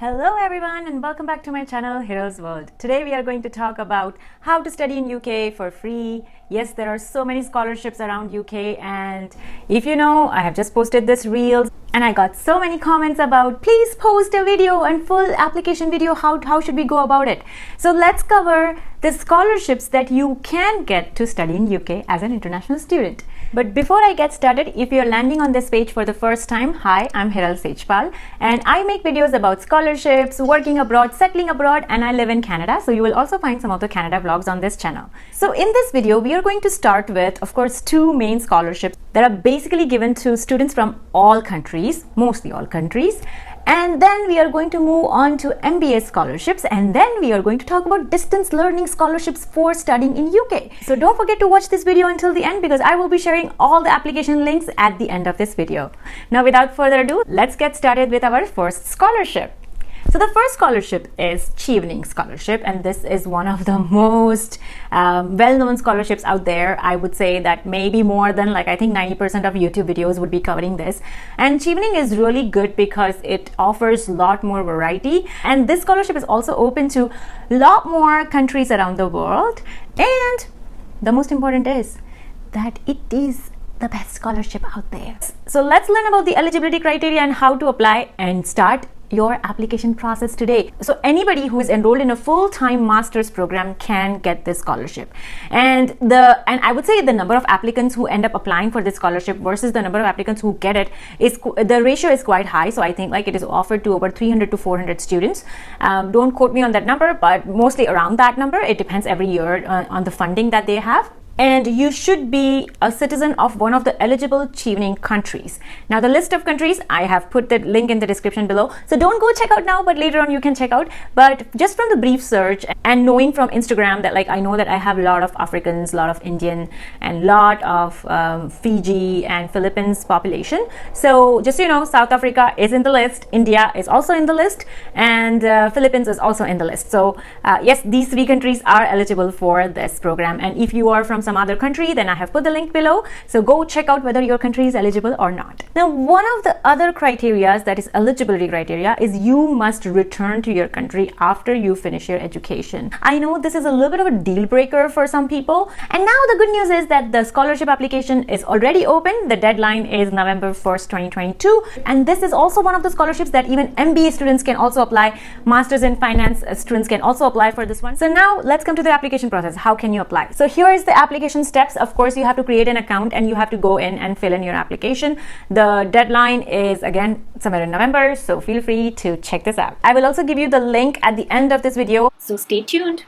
Hello everyone and welcome back to my channel HiralsWorld. Today we are going to talk about how to study in UK for free. Yes, there are so many scholarships around UK, and if you know, I have just posted this reel and I got so many comments about please post a video and full application video, how should we go about it. So let's cover the scholarships that you can get to study in UK as an international student. But before I get started, if you're landing on this page for the first time, hi, I'm Hiral Sejpal and I make videos about scholarships, working abroad, settling abroad, and I live in Canada. So you will also find some of the Canada vlogs on this channel. So in this video, we are going to start with, of course, two main scholarships that are basically given to students from all countries, mostly all countries. And then we are going to move on to MBA scholarships, and then we are going to talk about distance learning scholarships for studying in UK. So don't forget to watch this video until the end because I will be sharing all the application links at the end of this video. Now without further ado, let's get started with our first scholarship. So the first scholarship is Chevening scholarship, and this is one of the most well-known scholarships out there. I would say that maybe more than I think 90% of YouTube videos would be covering this. And Chevening is really good because it offers a lot more variety, and this scholarship is also open to a lot more countries around the world. And the most important is that it is the best scholarship out there. So let's learn about the eligibility criteria and how to apply and start your application process today. So anybody who is enrolled in a full-time master's program can get this scholarship, and I would say the number of applicants who end up applying for this scholarship versus the number of applicants who get it is the ratio is quite high. So I think it is offered to over 300 to 400 students. Don't quote me on that number, but mostly around that number. It depends every year on the funding that they have. And you should be a citizen of one of the eligible Chevening countries. Now the list of countries, I have put the link in the description below. So don't go check out now, but later on you can check out. But just from the brief search and knowing from Instagram that I know that I have a lot of Africans, a lot of Indian, and a lot of Fiji and Philippines population. So just so you know, South Africa is in the list, India is also in the list, and Philippines is also in the list. So yes, these three countries are eligible for this program. And if you are from some other country, then I have put the link below. So go check out whether your country is eligible or not. Now, one of the other criteria, that is eligibility criteria, is you must return to your country after you finish your education. I know this is a little bit of a deal breaker for some people. And now the good news is that the scholarship application is already open. The deadline is November 1st, 2022. And this is also one of the scholarships that even MBA students can also apply. Masters in Finance students can also apply for this one. So now let's come to the application process. How can you apply? So here is the application steps. Of course, you have to create an account and you have to go in and fill in your application. The deadline is again somewhere in November, so feel free to check this out. I will also give you the link at the end of this video, so stay tuned.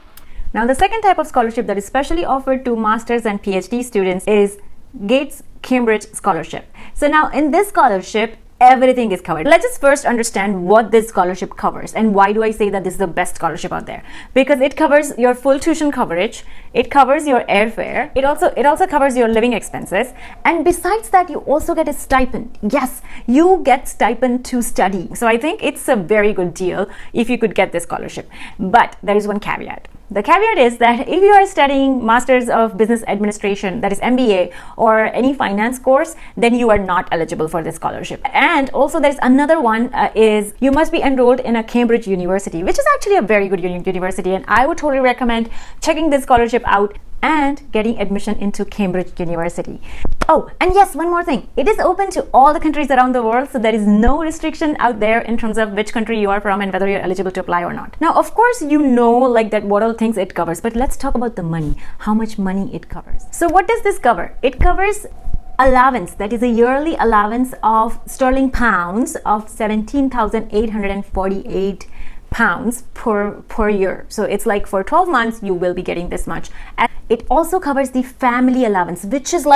Now the second type of scholarship that is specially offered to masters and PhD students is Gates Cambridge scholarship. So now in this scholarship, everything is covered. Let's just first understand what this scholarship covers and why do I say that this is the best scholarship out there. Because it covers your full tuition coverage, it covers your airfare, it also covers your living expenses, and besides that you also get a stipend. Yes, you get stipend to study. So I think it's a very good deal if you could get this scholarship. But there is one caveat. The caveat is that if you are studying Masters of Business Administration, that is MBA, or any finance course, then you are not eligible for this scholarship. And also there's another one is you must be enrolled in a Cambridge University, which is actually a very good university, and I would totally recommend checking this scholarship out and getting admission into Cambridge University. Oh, and yes, one more thing. It is open to all the countries around the world, so there is no restriction out there in terms of which country you are from and whether you're eligible to apply or not. Now, of course, you know that what all things it covers, but let's talk about the money, how much money it covers. So what does this cover? It covers allowance, that is a yearly allowance of sterling pounds of 17,848 pounds per year. So it's for 12 months you will be getting this much. And it also covers the family allowance, which is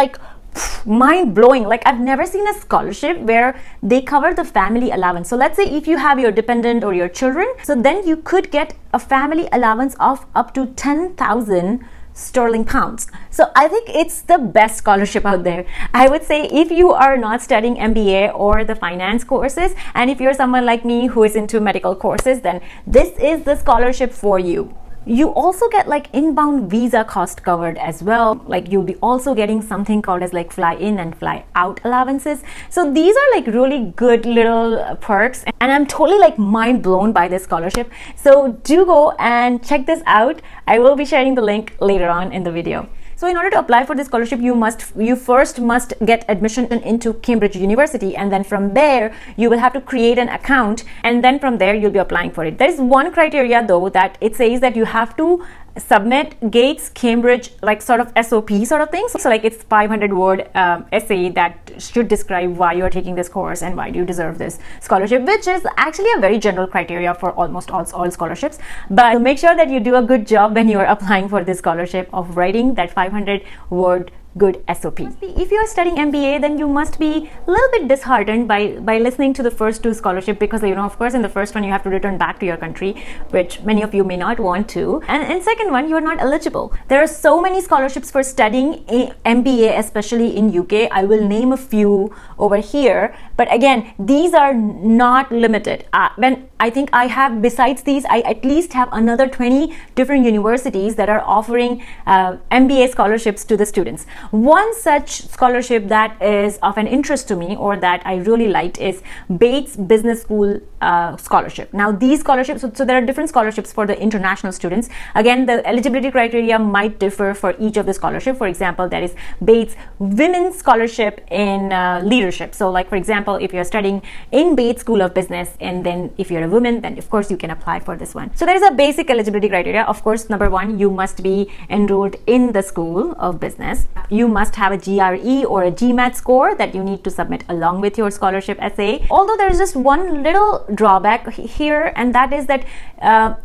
mind-blowing. I've never seen a scholarship where they cover the family allowance. So let's say if you have your dependent or your children, so then you could get a family allowance of up to 10,000 sterling pounds. So I think it's the best scholarship out there. I would say if you are not studying MBA or the finance courses, and if you're someone like me who is into medical courses, then this is the scholarship for you. You also get like inbound visa cost covered as well. Like you'll be also getting something called as like fly in and fly out allowances. So these are like really good little perks, and I'm totally like mind blown by this scholarship. So do go and check this out. I will be sharing the link later on in the video. So in order to apply for this scholarship, you first must get admission into Cambridge University, and then from there you will have to create an account, and then from there you'll be applying for it. There is one criteria though, that it says that you have to submit Gates Cambridge like sort of SOP sort of things. So like it's 500-word essay that should describe why you're taking this course and why do you deserve this scholarship, which is actually a very general criteria for almost all scholarships. But make sure that you do a good job when you are applying for this scholarship of writing that 500-word good SOP. If you are studying MBA, then you must be a little bit disheartened by listening to the first two scholarships, because of course in the first one you have to return back to your country, which many of you may not want to, and in second one you are not eligible. There are so many scholarships for studying MBA, especially in UK. I will name a few over here, but again, these are not limited. When I think I have, besides these, I at least have another 20 different universities that are offering MBA scholarships to the students. One such scholarship that is of an interest to me, or that I really liked, is Bates Business School scholarship. Now these scholarships, so there are different scholarships for the international students. Again, the eligibility criteria might differ for each of the scholarship. For example, there is Bates Women's Scholarship in leadership. So like for example, if you're studying in Bates School of Business, and then if you're a woman, then of course you can apply for this one. So there is a basic eligibility criteria. Of course, number one, you must be enrolled in the School of Business. You must have a GRE or a GMAT score that you need to submit along with your scholarship essay. Although there is just one little drawback here, and that is that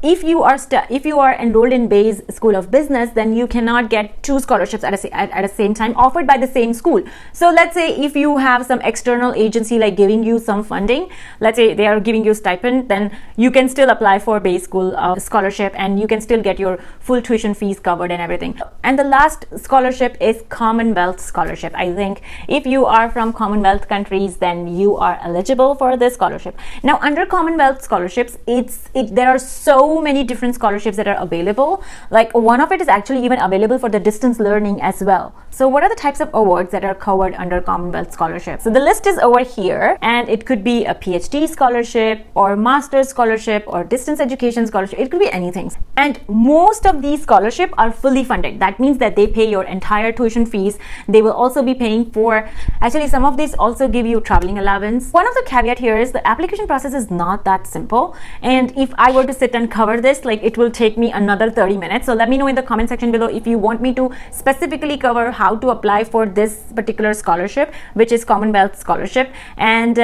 if you are enrolled in Bates School of Business, then you cannot get two scholarships at the same time offered by the same school. So let's say if you have some external agency like giving you some funding, let's say they are giving you stipend, then you can still apply for Bates School scholarship, and you can still get your full tuition fees covered and everything. And the last scholarship is Commonwealth Scholarship. I think if you are from Commonwealth countries, then you are eligible for this scholarship. Now under Commonwealth scholarships, there are so many different scholarships that are available. Like one of it is actually even available for the distance learning as well. So what are the types of awards that are covered under Commonwealth Scholarship? So the list is over here, and it could be a PhD scholarship or master's scholarship or distance education scholarship. It could be anything. And most of these scholarships are fully funded. That means that they pay your entire tuition fees. They will also be paying for, actually some of these also give you traveling allowance. One of the caveat here is the application process is not that simple, and if I were to sit and cover this, like it will take me another 30 minutes. So let me know in the comment section below if you want me to specifically cover how to apply for this particular scholarship, which is Commonwealth Scholarship, and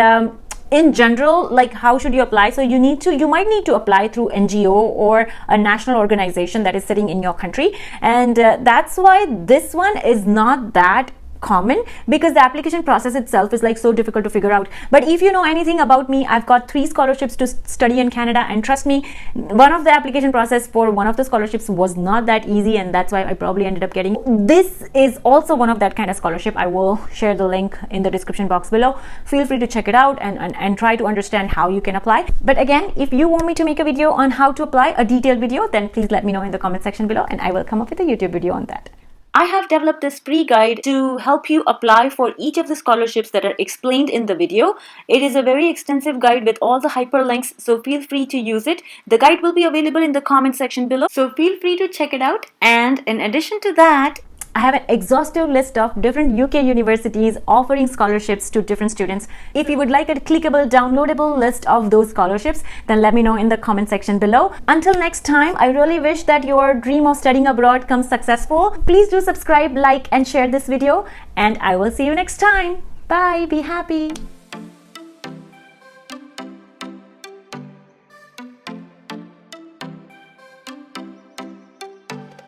in general, like how should you apply. So you might need to apply through NGO or a national organization that is sitting in your country, and that's why this one is not that common, because the application process itself is like so difficult to figure out. But if you know anything about me, I've got 3 scholarships to study in Canada, and trust me, one of the application process for one of the scholarships was not that easy, and that's why I probably ended up getting. This is also one of that kind of scholarship. I will share the link in the description box below. Feel free to check it out and try to understand how you can apply. But again, if you want me to make a video on how to apply, a detailed video, then please let me know in the comment section below, and I will come up with a YouTube video on that. I have developed this free guide to help you apply for each of the scholarships that are explained in the video. It is a very extensive guide with all the hyperlinks, so feel free to use it. The guide will be available in the comment section below, so feel free to check it out. And in addition to that, I have an exhaustive list of different UK universities offering scholarships to different students. If you would like a clickable, downloadable list of those scholarships, then let me know in the comment section below. Until next time, I really wish that your dream of studying abroad comes successful. Please do subscribe, like, and share this video, and I will see you next time. Bye. Be happy.